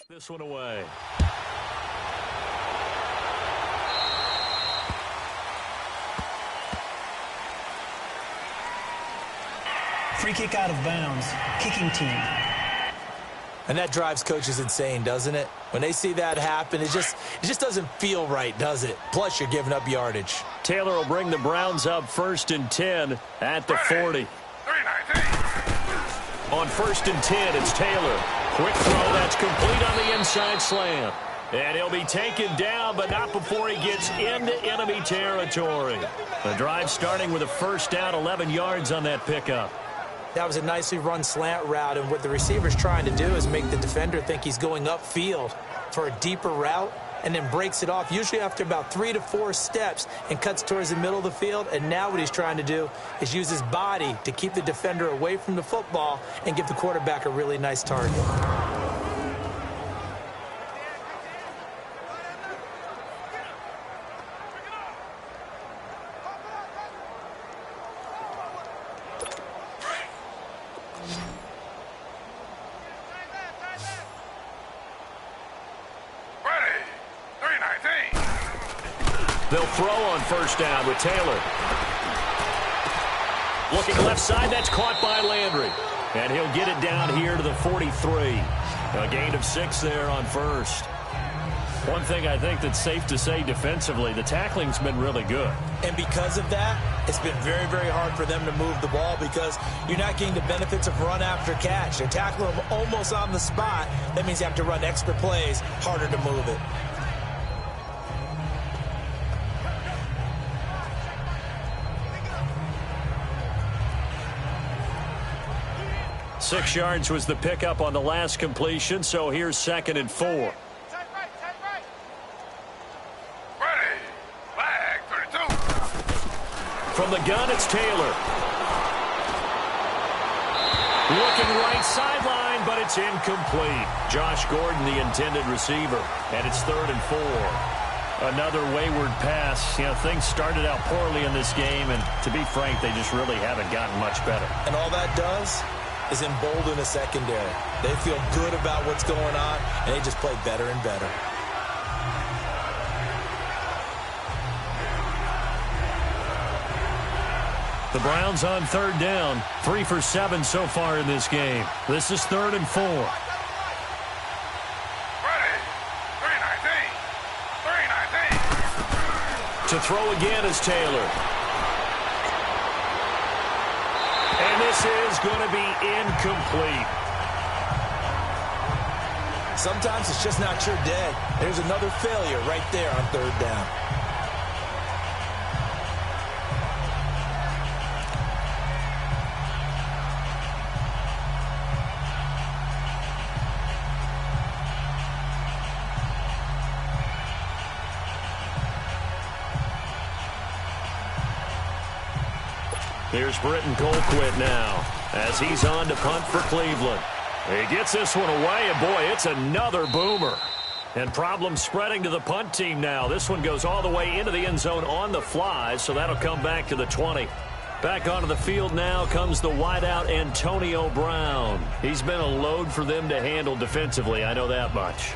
[SPEAKER 8] This one away.
[SPEAKER 11] Free kick out of bounds. Kicking team.
[SPEAKER 10] And that drives coaches insane, doesn't it? When they see that happen, it just doesn't feel right, does it? Plus, you're giving up yardage.
[SPEAKER 8] Taylor will bring the Browns up 1st and 10 at the 40. On 1st and 10, it's Taylor. Quick throw, that's complete on the inside slant. And he'll be taken down, but not before he gets into enemy territory. The drive starting with a first down, 11 yards on that pickup.
[SPEAKER 10] That was a nicely run slant route, and what the receiver's trying to do is make the defender think he's going upfield for a deeper route, and then breaks it off, usually after about 3 to 4 steps, and cuts towards the middle of the field. And now what he's trying to do is use his body to keep the defender away from the football and give the quarterback a really nice target.
[SPEAKER 8] They'll throw on first down with Taylor. Looking left side, that's caught by Landry. And he'll get it down here to the 43. A gain of 6 there on first. One thing I think that's safe to say defensively, the tackling's been really good.
[SPEAKER 10] And because of that, it's been very, very hard for them to move the ball because you're not getting the benefits of run after catch. They're tackling them almost on the spot. That means you have to run extra plays, harder to move it.
[SPEAKER 8] 6 yards was the pickup on the last completion, so here's 2nd and 4.
[SPEAKER 7] Ready. Flag 32.
[SPEAKER 8] From the gun, it's Taylor. Looking right sideline, but it's incomplete. Josh Gordon, the intended receiver, and it's 3rd and 4. Another wayward pass. You know, things started out poorly in this game, and to be frank, they just really haven't gotten much better.
[SPEAKER 10] And all that does is embolden the secondary. They feel good about what's going on, and they just play better and better.
[SPEAKER 8] The Browns on 3rd down. 3 for 7 so far in this game. This is 3rd and 4.
[SPEAKER 7] Ready. 3-19.
[SPEAKER 8] To throw again is Taylor. And this is going to be incomplete.
[SPEAKER 10] Sometimes it's just not your day. There's another failure right there on 3rd down.
[SPEAKER 8] Here's Britton Colquitt now as he's on to punt for Cleveland. He gets this one away, and boy, it's another boomer. And problems spreading to the punt team now. This one goes all the way into the end zone on the fly, so that'll come back to the 20. Back onto the field now comes the wideout Antonio Brown. He's been a load for them to handle defensively, I know that much.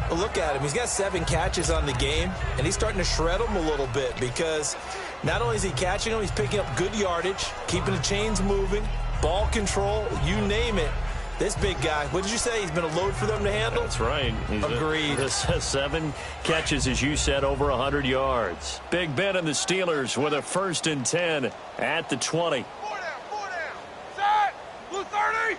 [SPEAKER 10] Well, look at him. He's got 7 catches on the game, and he's starting to shred them a little bit because not only is he catching them, he's picking up good yardage, keeping the chains moving, ball control, you name it. This big guy, what did you say? He's been a load for them to handle?
[SPEAKER 8] That's right.
[SPEAKER 10] Agreed.
[SPEAKER 8] 7 catches, as you said, over 100 yards. Big Ben and the Steelers with a 1st and 10 at the 20.
[SPEAKER 7] 4 down. Set. Blue 30.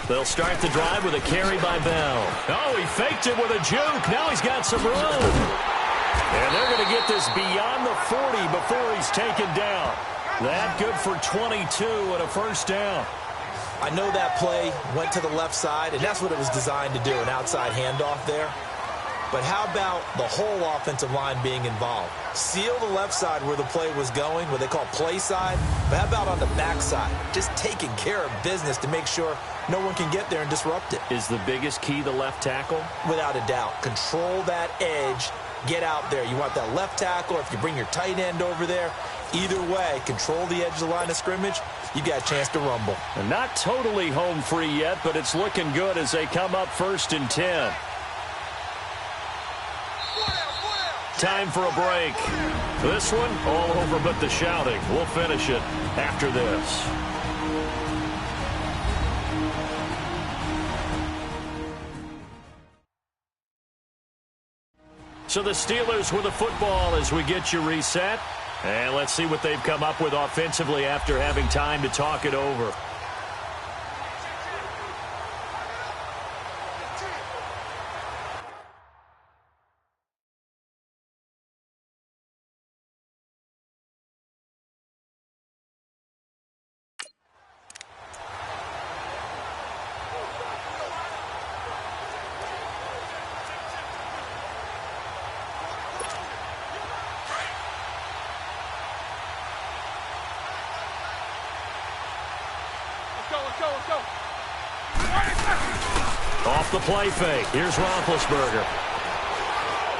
[SPEAKER 8] They'll start the drive with a carry by Bell. Oh, he faked it with a juke. Now he's got some room. And they're going to get this beyond the 40 before he's taken down. That good for 22 and a 1st down.
[SPEAKER 10] I know that play went to the left side, and that's what it was designed to do, an outside handoff there. But how about the whole offensive line being involved? Seal the left side where the play was going, what they call play side. But how about on the back side? Just taking care of business to make sure no one can get there and disrupt it.
[SPEAKER 8] Is the biggest key the left tackle?
[SPEAKER 10] Without a doubt. Control that edge. Get out there. You want that left tackle, or if you bring your tight end over there, either way, control the edge of the line of scrimmage, you got a chance to rumble.
[SPEAKER 8] And not totally home free yet, but it's looking good as they come up 1st and 10. Time for a break. This one, all over but the shouting. We'll finish it after this. So the Steelers with the football as we get you reset. And let's see what they've come up with offensively after having time to talk it over. Off the play fake. Here's Roethlisberger.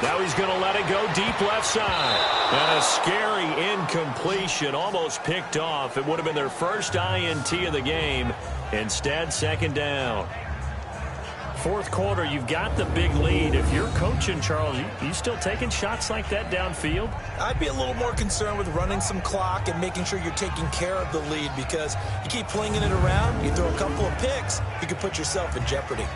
[SPEAKER 8] Now he's going to let it go deep left side. And a scary incompletion, almost picked off. It would have been their first INT of the game. Instead, second down. Fourth quarter, you've got the big lead. If you're coaching, Charles, you still taking shots like that downfield?
[SPEAKER 10] I'd be a little more concerned with running some clock and making sure you're taking care of the lead, because you keep flinging it around, you throw a couple of picks, you can put yourself in jeopardy.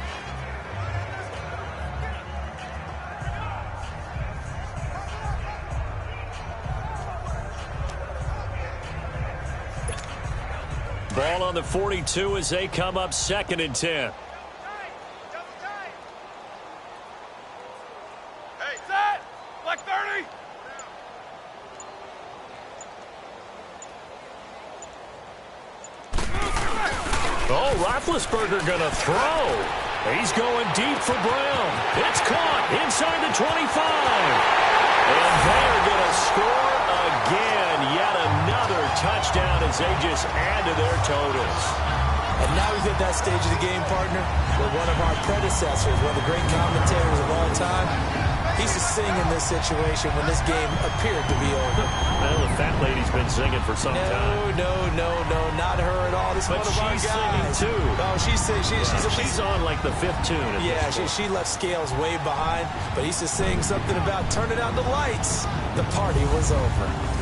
[SPEAKER 8] Ball on the 42 as they come up 2nd and 10. Oh, Roethlisberger going to throw. He's going deep for Brown. It's caught inside the 25. And they're going to score again. Yet another touchdown as they just add to their totals.
[SPEAKER 10] And now we've hit that stage of the game, partner, where one of our predecessors, one of the great commentators of all time, he's to sing in this situation when this game appeared to be over.
[SPEAKER 8] Well, the fat lady's been singing for some time.
[SPEAKER 10] No, not her at all. This is one of our guys.
[SPEAKER 8] Singing too.
[SPEAKER 10] Oh, she's
[SPEAKER 8] on like the 5th tune.
[SPEAKER 10] Yeah, she left Scales way behind, but he's just saying something about turning out the lights. The party was over.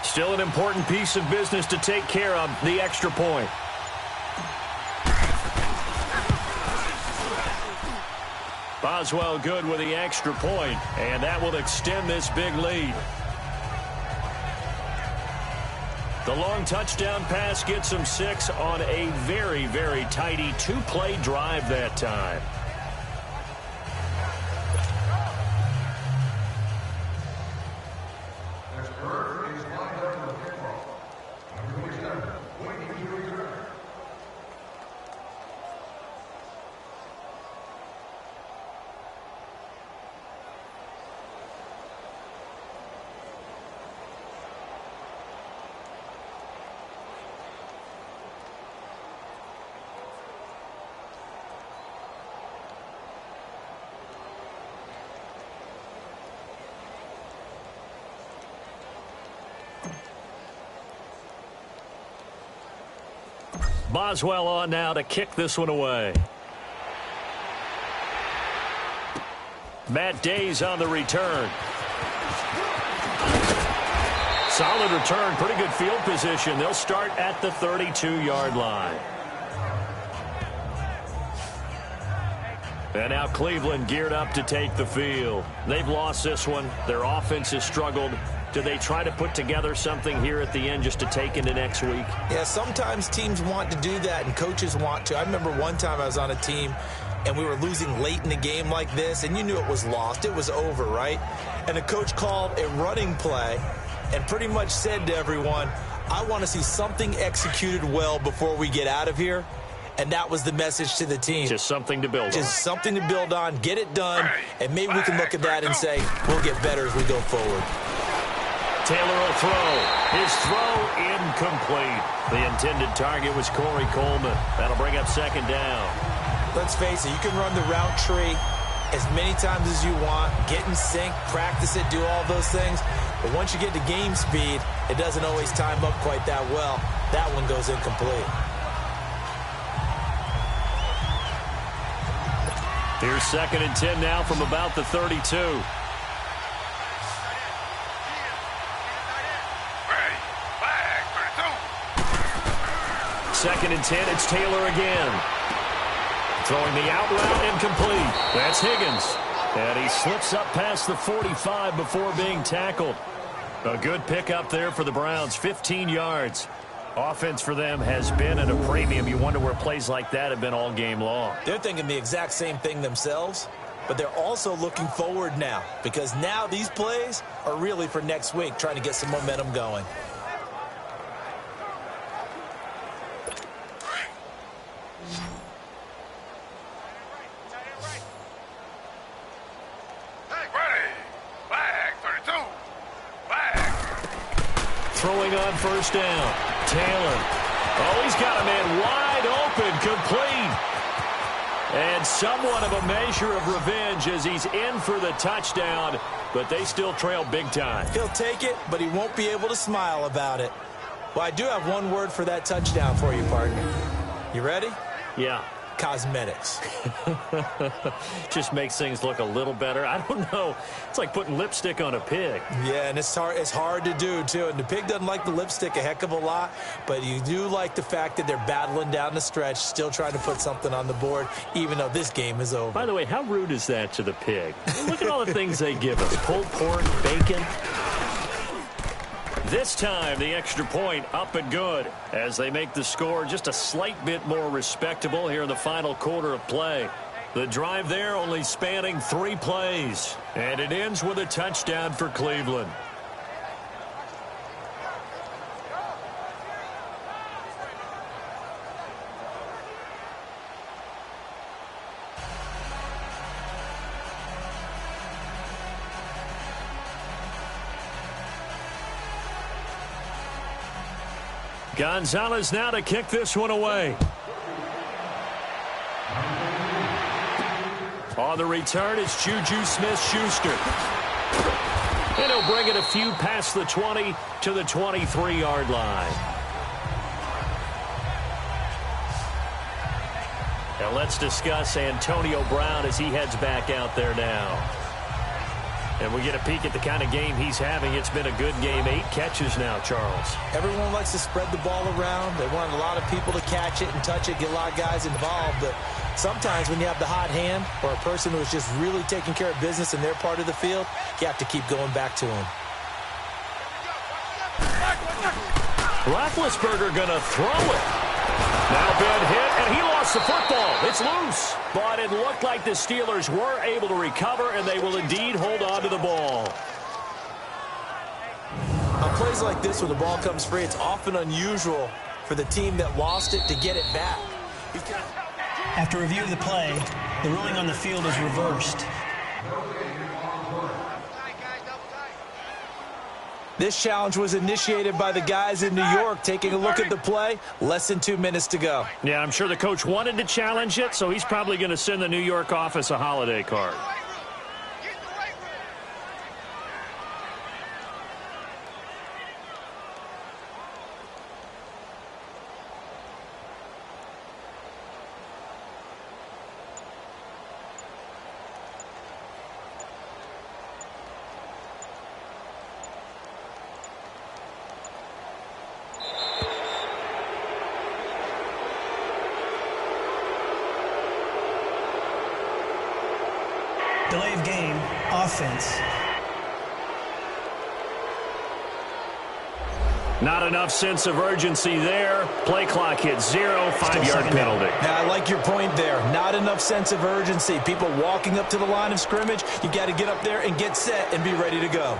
[SPEAKER 8] Still an important piece of business to take care of, the extra point. Boswell good with the extra point, and that will extend this big lead. The long touchdown pass gets them 6 on a very, very tidy 2-play drive that time. Boswell on now to kick this one away. Matt Day's on the return. Solid return, pretty good field position. They'll start at the 32-yard line. And now Cleveland geared up to take the field. They've lost this one. Their offense has struggled. Do they try to put together something here at the end just to take into next week?
[SPEAKER 10] Yeah, sometimes teams want to do that and coaches want to. I remember one time I was on a team and we were losing late in the game like this, and you knew it was lost. It was over, right? And the coach called a running play and pretty much said to everyone, I want to see something executed well before we get out of here. And that was the message to the team.
[SPEAKER 8] Just something to build on.
[SPEAKER 10] Just something to build on, get it done, and maybe we can look at that and say, we'll get better as we go forward.
[SPEAKER 8] Taylor will throw. His throw incomplete. The intended target was Corey Coleman. That'll bring up 2nd down.
[SPEAKER 10] Let's face it, you can run the route tree as many times as you want, get in sync, practice it, do all those things. But once you get to game speed, it doesn't always time up quite that well. That one goes incomplete.
[SPEAKER 8] Here's 2nd and 10 now from about the 32. Second and 10, it's Taylor again. Throwing the out route incomplete. That's Higgins. And he slips up past the 45 before being tackled. A good pickup there for the Browns, 15 yards. Offense for them has been at a premium. You wonder where plays like that have been all game long.
[SPEAKER 10] They're thinking the exact same thing themselves, but they're also looking forward now, because now these plays are really for next week, trying to get some momentum going.
[SPEAKER 8] Throwing on first down. Taylor. Oh, he's got a man wide open, complete. And somewhat of a measure of revenge as he's in for the touchdown, but they still trail big time.
[SPEAKER 10] He'll take it, but he won't be able to smile about it. Well, I do have one word for that touchdown for you, partner. You ready?
[SPEAKER 8] Yeah.
[SPEAKER 10] Cosmetics.
[SPEAKER 8] Just makes things look a little better. I don't know. It's like putting lipstick on a pig.
[SPEAKER 10] Yeah, and it's hard to do, too. And the pig doesn't like the lipstick a heck of a lot, but you do like the fact that they're battling down the stretch, still trying to put something on the board, even though this game is over.
[SPEAKER 8] By the way, how rude is that to the pig? Look at all the things they give us. Pulled pork, bacon. This time, the extra point up and good as they make the score just a slight bit more respectable here in the final quarter of play. The drive there only spanning 3 plays, and it ends with a touchdown for Cleveland. Gonzalez now to kick this one away. On the return, it's Juju Smith-Schuster. And he'll bring it a few past the 20 to the 23-yard line. Now let's discuss Antonio Brown as he heads back out there now. And we get a peek at the kind of game he's having. It's been a good game. 8 catches now, Charles.
[SPEAKER 10] Everyone likes to spread the ball around. They want a lot of people to catch it and touch it, get a lot of guys involved. But sometimes when you have the hot hand or a person who is just really taking care of business in their part of the field, you have to keep going back to him.
[SPEAKER 8] Roethlisberger going to throw it. Now been hit, and he lost the football. It's loose. But it looked like the Steelers were able to recover, and they will indeed hold on to the ball.
[SPEAKER 10] On plays like this where the ball comes free, it's often unusual for the team that lost it to get it back.
[SPEAKER 11] After review of the play, the ruling on the field is reversed.
[SPEAKER 10] This challenge was initiated by the guys in New York. Taking a look at the play, less than 2 minutes to go.
[SPEAKER 8] Yeah, I'm sure the coach wanted to challenge it, so he's probably going to send the New York office a holiday card.
[SPEAKER 11] Delay of game, offense.
[SPEAKER 8] Not enough sense of urgency there. Play clock hits 0, 5-yard penalty.
[SPEAKER 10] Yeah, I like your point there. Not enough sense of urgency. People walking up to the line of scrimmage, you got to get up there and get set and be ready to go.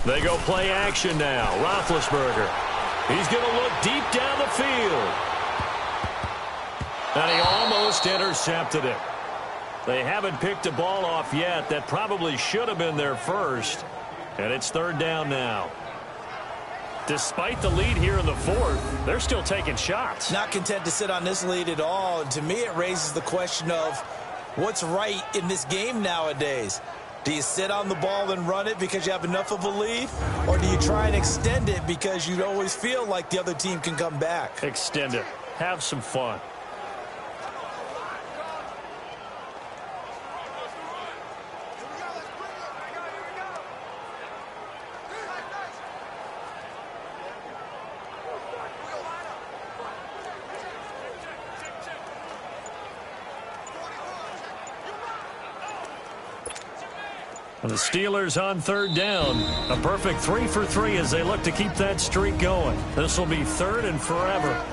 [SPEAKER 8] They go play action now. Roethlisberger. He's going to look deep down the field. And he almost intercepted it. They haven't picked a ball off yet. That probably should have been their first. And it's 3rd down now. Despite the lead here in the 4th, they're still taking shots.
[SPEAKER 10] Not content to sit on this lead at all. And to me, it raises the question of what's right in this game nowadays. Do you sit on the ball and run it because you have enough of a lead? Or do you try and extend it because you always feel like the other team can come back?
[SPEAKER 8] Extend it. Have some fun. And the Steelers on 3rd down. A perfect 3 for 3 as they look to keep that streak going. This will be 3rd and forever.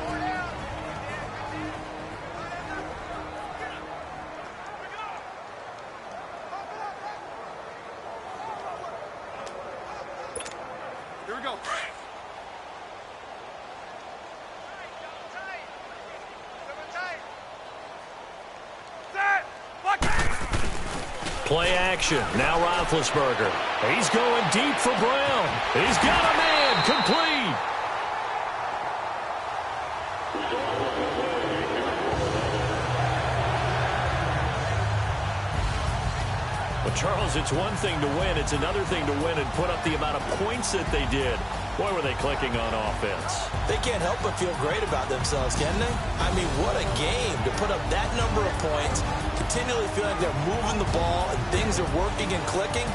[SPEAKER 7] go.
[SPEAKER 8] Play action. Now Roethlisberger. He's going deep for Brown. He's got a man. Complete. Well, Charles, it's one thing to win. It's another thing to win and put up the amount of points that they did. Boy, were they clicking on offense.
[SPEAKER 10] They can't help but feel great about themselves, can they? I mean, what a game to put up that number of points, continually feel like they're moving the ball and things are working and clicking.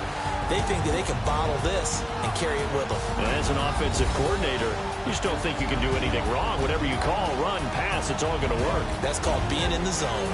[SPEAKER 10] They think that they can bottle this and carry it with them.
[SPEAKER 8] And as an offensive coordinator, you just don't think you can do anything wrong. Whatever you call, run, pass, it's all going to work.
[SPEAKER 10] That's called being in the zone.